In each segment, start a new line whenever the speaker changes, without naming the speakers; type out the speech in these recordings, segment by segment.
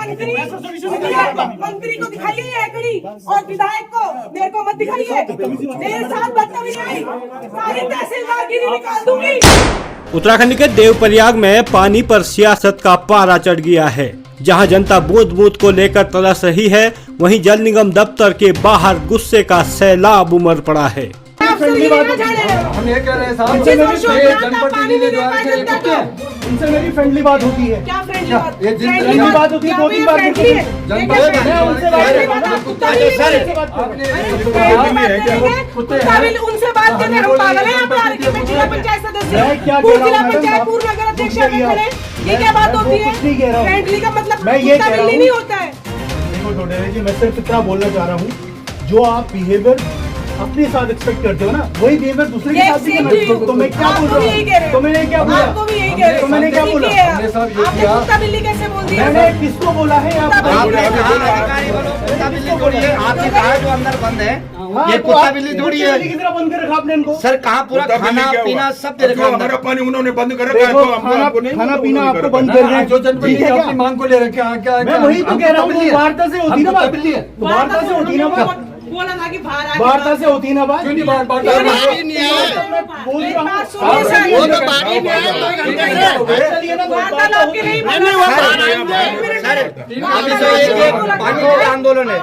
मंत्री को दिखाइए ये एकड़ी और विधायक को मेरे को मत दिखाइए। मेरे साथ बदतमीजी आई, सारी तहसीलदारगिरी निकाल दूंगी।
उत्तराखंड के देवप्रयाग में पानी पर सियासत का पारा चढ़ गया है। जहां जनता बूंद बूंद को लेकर तरस रही है, वहीं जल निगम दफ्तर के बाहर गुस्से का सैलाब उमड़ पड़ा है।
हम ये कह रहे हैं साहब,
उनसे मेरी फ्रेंडली बात होती है।
क्या फ्रेंडली बात?
ये फ्रेंडली बात होती है, 2-3 बार
उनसे बात करने हम पागल हैं। जिला पंचायत सदस्य, जिला पंचायत पूर्व नगर अध्यक्ष, ये क्या बात होती है? फ्रेंडली का मतलब कुत्ता बिल्ली नहीं होता है।
देखो डोडेरे जी, मैं सिर्फ इतना बोलना चाह रहा हूँ, जो आप बिहेवियर अपने साथ एक्सपेक्ट करते हो ना, वही बिहेवियर दूसरे के साथ भी करना। तो मैं क्या बोल रहा हूँ? तो मैंने क्या बोला?
आपको भी यही कह रहे हैं।
तो मैंने क्या बोला?
आपने कुत्ता बिल्ली कैसे बोल दिया?
मैंने किसको बोला है?
आपने कहा जो अंदर बंद है, ये कुत्ता बिल्ली थोड़ी है।
की तरह बंद कर रखा आपने इनको।
सर कहाँ पूरा खाना पीना सब दे रखा,
हमारा पानी उन्होंने बंद कर रखा है, तो
खाना पीना आपको बंद कर रहे हैं।
जो जनप्रतिनिधि अपनी मांग को ले रखे हैं, क्या
मैं वही तो कह रहा हूँ, वार्ता से होती ना बात। वार्ता से होती ना बात।
बोला ना कि बाहर आ,
वार्ता से होती ना बात।
क्यों नहीं बात
बोल रहा हूँ।
आंदोलन है।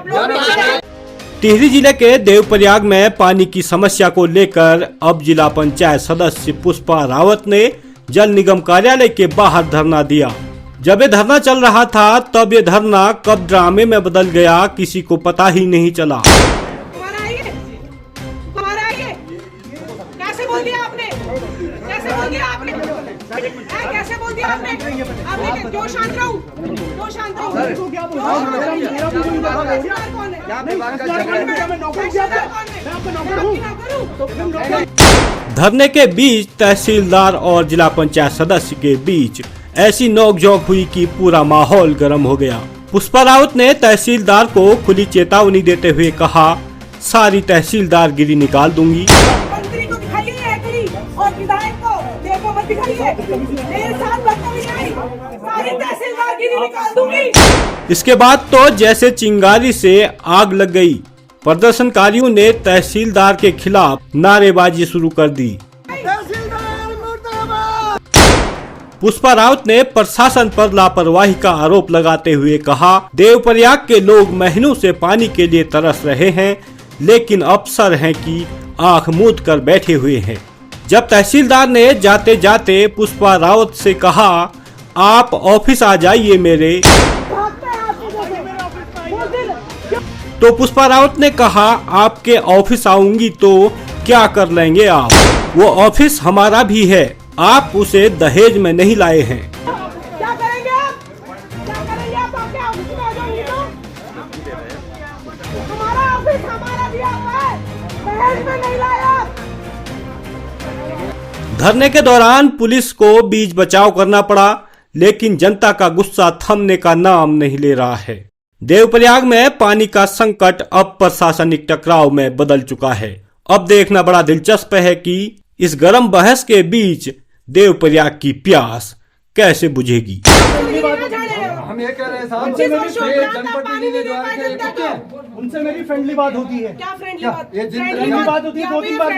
टिहरी जिले के देवप्रयाग में पानी की समस्या को लेकर अब जिला पंचायत सदस्य पुष्पा रावत ने जल निगम कार्यालय के बाहर धरना दिया। जब ये धरना चल रहा था, तब ये धरना कब ड्रामे में बदल गया, किसी को पता ही नहीं चला।
कैसे बोल दिया आपने? कैसे बोल दिया आपने? कैसे बोल दिया आपने? आपने क्यों शांत रहूं? क्यों शांत रहूं?
धरने के बीच तहसीलदार और जिला पंचायत सदस्य के बीच ऐसी नोकझोंक हुई कि पूरा माहौल गर्म हो गया। पुष्पा रावत ने तहसीलदार को खुली चेतावनी देते हुए कहा, सारी तहसीलदारगिरी निकाल दूंगी।
मंत्री को दिखाइए एकड़ी और विधायक को मेरे को मत दिखाइए। मेरे साथ बदतमीजी आई, सारी तहसीलदारगिरी निकाल दूंगी। इसके बाद तो जैसे चिंगारी से आग लग गई। प्रदर्शनकारियों ने तहसीलदार के खिलाफ नारेबाजी शुरू कर दी। पुष्पा रावत ने प्रशासन पर लापरवाही का आरोप लगाते हुए कहा, देवप्रयाग के लोग महीनों से पानी के लिए तरस रहे हैं, लेकिन अफसर हैं कि आंख मूंद कर बैठे हुए हैं। जब तहसीलदार ने जाते जाते पुष्पा रावत से कहा, आप ऑफिस आ जाइए मेरे, तो पुष्पा रावत ने कहा, आपके ऑफिस आऊंगी तो क्या कर लेंगे आप? वो ऑफिस हमारा भी है, आप उसे दहेज में नहीं लाए हैं। क्या करेंगे आप? क्या करेंगे आप? आपके ऑफिस में आ जाएंगे तो हमारा ऑफिस हमारा भी आता है, दहेज में नहीं लाया।
धरने के दौरान पुलिस को बीच बचाव करना पड़ा, लेकिन जनता का गुस्सा थमने का नाम नहीं ले रहा है। देवप्रयाग में पानी का संकट अब प्रशासनिक टकराव में बदल चुका है। अब देखना बड़ा दिलचस्प है कि इस गर्म बहस के बीच देवप्रयाग की प्यास कैसे बुझेगी।
हम ये कह रहे हैं साहब,
उनसे मेरी फ्रेंडली बात होती है।
क्या फ्रेंडली बात?
ये फ्रेंडली बात होती है, 2-3 बार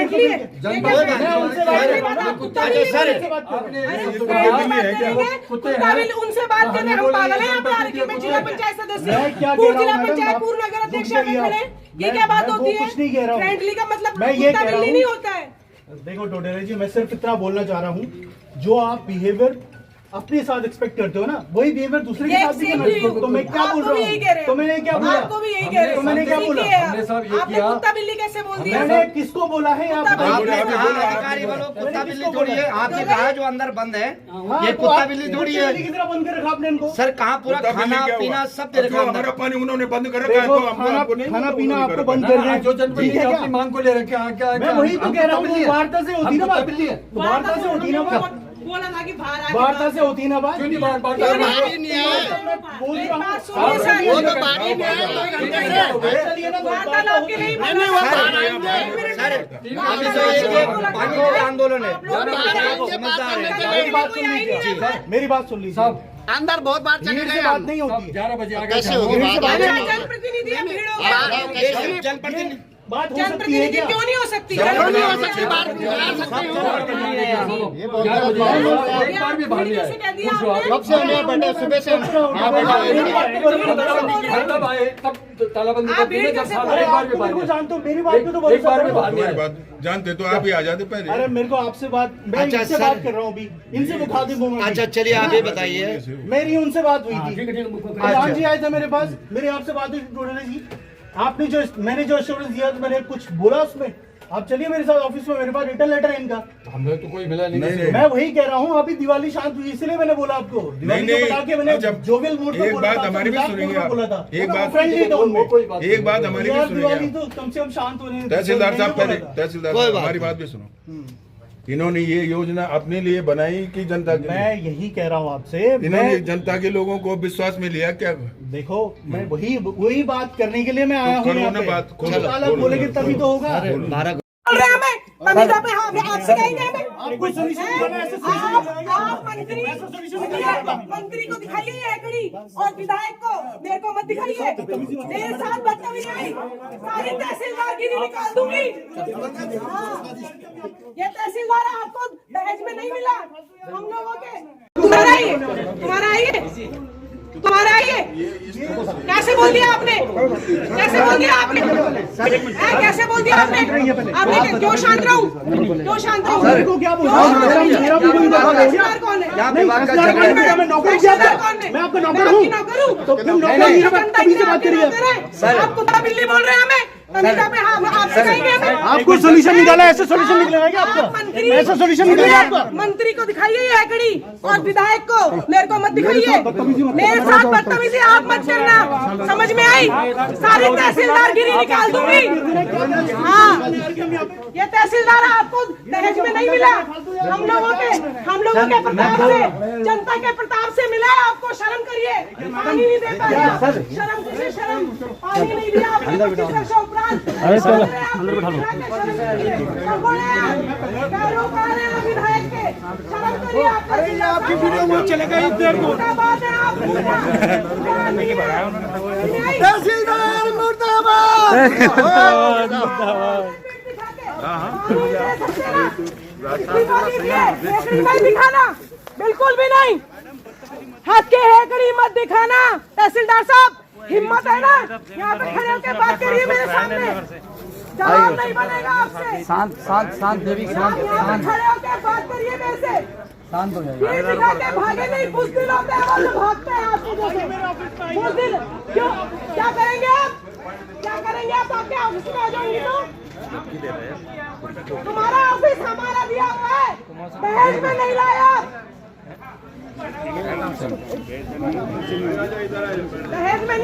कुत्ता बिल्ली उनसे बात करने हम पागल हैं। जिला पंचायत सदस्य, जिला पंचायत पूर्व नगर अध्यक्ष, ये क्या बात होती है? फ्रेंडली का मतलब कुत्ता बिल्ली नहीं होता है।
देखो डोडेरे जी, मैं सिर्फ इतना बोलना चाह रहा हूँ, जो आप बिहेवियर अपने साथ एक्सपेक्ट करते हो ना, वही बिहेवियर दूसरे के साथ भी करना। तो मैं क्या बोल रहा हूँ? तो मैंने क्या बोला?
आपको भी यही कह रहे हैं।
तो मैंने क्या बोला?
आपने कुत्ता बिल्ली कैसे बोल दिया?
मैंने किसको बोला है?
आपने कहा अधिकारी बोलो, कुत्ता बिल्ली थोड़ी है। आपने कहा जो अंदर बंद है, ये कुत्ता बिल्ली थोड़ी है।
की तरह बंद कर रखा आपने इनको।
सर कहाँ पूरा खाना पीना सब दे रखा,
हमारा पानी उन्होंने बंद कर रखा है, तो
खाना पीना आपको बंद कर रहे हैं।
जो जनप्रतिनिधि अपनी मांग को ले रखे हैं, क्या
मैं वही तो कह रहा हूँ, वार्ता से होती ना बात। वार्ता से होती ना बात।
बोला ना कि बाहर आ,
वार्ता से होती ना बात।
क्यों नहीं बात?
बोल रहा हूँ।
आंदोलन है।
मेरी बात सुन लीजिए।
अंदर बहुत बार चले
भीड़
गए
से बात
हम।
नहीं होती है।
11 बजे आगे
कैसे होगी बात?
जनप्रतिनिधि है, भीड़ होगी।
जनप्रतिनिधि
बात हो सकती है
जनप्रतिनिधि
क्या?
क्यों नहीं हो सकती?
क्यों नहीं हो सकती बात? बुला सकते हो।
एक बार भी बाहर नहीं आए।
कब से हम यहाँ बैठे? सुबह से
तब आए तब तालाबंदी
आप
कर दी
भीड़
जब
कैसे
सामने
अरे
एक बार
आप
भी
तो
बाहर
मेरे को
नहीं
जानते हो, मेरी बात पे तो
आए। एक
भरोसा
बार भी
करो।
बाहर नहीं
हमारी
आए।
बात जानते तो आप ही आ जाते पहले।
अरे मेरे को आपसे बात, मैं
अच्छा,
इनसे
सर।
बात कर रहा हूँ अभी, इनसे दिखा दी वो।
अच्छा चलिए आप ये बताइए।
मेरी उनसे बात हुई थी,
ठीक है, ठीक है।
प्रधान जी आए थे मेरे पास, मेरी आपसे बात हुई टोटली जी। आपने जो, मैंने जो एश्योरेंस दिया तो मैंने कुछ बोला उसमें? आप चलिए मेरे साथ ऑफिस में, मेरे पास रिटर्न लेटर है इनका।
हमें तो कोई मिला नहीं।
नहीं,
किसी
नहीं।
को।
मैं वही कह रहा हूँ, अभी दिवाली शांत हुई इसलिए मैंने बोला आपको। दिवाली
नहीं,
को बता के मैंने
अच्छा,
जोवियल मूड में
एक
बोला
बात
था,
हमारी भी
मजाक
सुनेंगे
मूड में
आप।
बोला था,
एक बात-
फ्रेंडली टोन में।
कोई बात
एक बात हमारी भी
यार दिवाली
सुनिए।
तो कम से कम शांत होने दें।
तहसीलदार साहब
मैंने
पहले,
बोला था।
तहसीलदार
कोई
साहब
बात
हमारी बात भी सुनो। इन्होंने ये योजना अपने लिए बनाई कि जनता के लिए?
मैं यही कह रहा हूँ आपसे,
इन्होंने
मैं
जनता के लोगों को विश्वास में लिया क्या?
देखो, मैं वही बात करने के लिए मैं आया हूँ
करो
यहाँ
ना
पे।
बात, खोलो,
चलो,
खोलो,
बोलेंगे
खोलो,
तभी तो होगा।
बोल रहे हैं हमें, तमीज़ा पे हाँ, आपसे कहेंगे हमें।
आपको solution निकालना है, ऐसे solution
आप मंत्री को दिखाइए ये एकड़ी और विधायक को मेरे को मत दिखाइए। मेरे साथ बदतमीजी आई, सारी तहसीलदारगिरी निकाल दूंगी। हाँ, ये तहसीलदार आपको दहेज में नहीं मिला, हम लोगों के। तुम्हारा ही है, तुम्हारा ही है, तुम्हारा ही है। कैसे बोल दिया आपने? कैसे बोल दिया आपने? कैसे बोल दिया आपने? आपने क्यों शांत रहूं? क्यों शांत रहूं?
सर को क्या बोल रहा हूँ? मेरा भी कोई बात नहीं।
तहसीलदार कौन है?
नहीं, तहसीलदार कौन है? मैं नौकर किया था। मैं आपका नौकर हूँ। तो फिर नौकर ही है, तभी से बात करिए।
आप कुत्ता बिल्ली बोल रहे हैं हमें? तमीज़ा पे हाँ, आपसे कहेंगे हमें।
आपको सोल्यूशन निकाला, ऐसे सोल्यूशन निकलेगा क्या
आप
आपका?
मंत्री,
ऐसा सोल्यूशन निकलेगा आपका?
मंत्री को दिखाइए ये एकड़ी और विधायक को, मेरे को मत दिखाइए। मेरे साथ बदतमीजी आप मत करना, समझ में आई? सारी तहसीलदारगिरी निकाल दूंगी। हाँ, ये तहसीलदार आपको दहेज में नहीं मिला, हम लोगों के प्रताप से, जनता के प्रताप से मिला है। आपको शर्म करिए, पानी नहीं दे पाए, शर्म करिए, शर्म, पानी नहीं दिया आपने 25 वर्षों उपरांत। अंदर बैठा लो। विधायक के शर्म करिए। अरे आपकी वीडियो वो चलेगा इस देर को।
तहसीलदार मुर्दाबाद।
नहीं दिखाना, बिल्कुल भी नहीं। हक के हेकड़ी मत दिखाना। तहसीलदार साहब, हिम्मत है ना, यहाँ पे खड़े होकर बात करिए मेरे सामने, जवाब नहीं बनेगा आपसे।
शांत देवी
यहाँ पे खड़े होकर बात करिए मेरे से।
शांत हो जाइए।
भीड़ दिखा के भागे नहीं, बुज़दिल होते हैं वो जो भागते हैं आपके जैसे। बुज़दिल क्यों? क्या करेंगे आप? क्या करेंगे आप? आपके ऑफिस में आ जाएंगे तो तुम्हारा ऑफिस हमारा दिया हुआ है, दहेज में नहीं लाया आप। दहेज में